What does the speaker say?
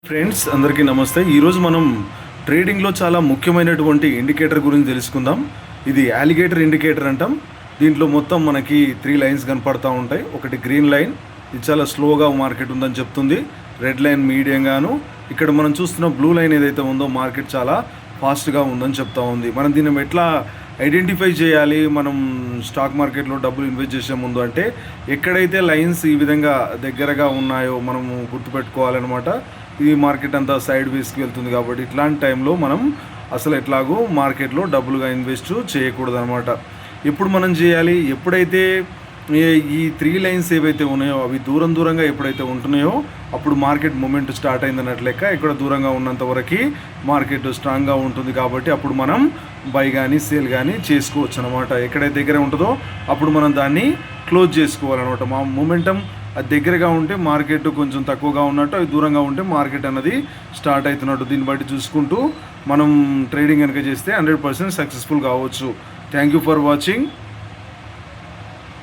Friends అందరికీ నమస్తే. ఈరోజు మనం ట్రేడింగ్లో చాలా ముఖ్యమైనటువంటి ఇండికేటర్ గురించి తెలుసుకుందాం. ఇది అలిగేటర్ ఇండికేటర్ అంటాం. దీంట్లో మొత్తం మనకి 3 లైన్స్ కనపడతా ఉంటాయి. ఒకటి గ్రీన్ లైన్, ఇది చాలా స్లోగా మార్కెట్ ఉందని చెప్తుంది. రెడ్ లైన్ మీడియంగాను, ఇక్కడ మనం చూస్తున్న బ్లూ లైన్ ఏదైతే ఉందో మార్కెట్ చాలా ఫాస్ట్గా ఉందని చెప్తా ఉంది. మనం దీన్ని ఎట్లా ఐడెంటిఫై చేయాలి మనం స్టాక్ మార్కెట్లో డబ్బులు ఇన్వెస్ట్ చేసే ముందు అంటే, ఎక్కడైతే లైన్స్ ఈ విధంగా దగ్గరగా ఉన్నాయో మనం గుర్తుపెట్టుకోవాలన్నమాట. ఈ మార్కెట్ అంతా సైడ్ వేస్కి వెళ్తుంది కాబట్టి ఇట్లాంటి టైంలో మనం అసలు ఎట్లాగో మార్కెట్లో డబ్బులుగా ఇన్వెస్ట్ చేయకూడదు అనమాట. ఎప్పుడు మనం చేయాలి? ఎప్పుడైతే ఈ 3 లైన్స్ ఏవైతే ఉన్నాయో అవి దూరంగా ఎప్పుడైతే ఉంటున్నాయో అప్పుడు మార్కెట్ మూమెంట్ స్టార్ట్ అయిందన్నట్లు లెక్క. ఇక్కడ దూరంగా ఉన్నంత వరకు మార్కెట్ స్ట్రాంగ్గా ఉంటుంది కాబట్టి అప్పుడు మనం బై కానీ సేల్ కానీ చేసుకోవచ్చు అనమాట. ఎక్కడైతే దగ్గర ఉంటుందో అప్పుడు మనం దాన్ని క్లోజ్ చేసుకోవాలన్నమాట. మా మూమెంటం అది దగ్గరగా ఉంటే మార్కెట్ కొంచెం తక్కువగా ఉన్నట్టు, అది దూరంగా ఉంటే మార్కెట్ అన్నది స్టార్ట్ అవుతున్నట్టు. దీన్ని బట్టి చూసుకుంటూ మనం ట్రేడింగ్ కనుక చేస్తే 100% సక్సెస్ఫుల్ కావచ్చు. Thank you for watching.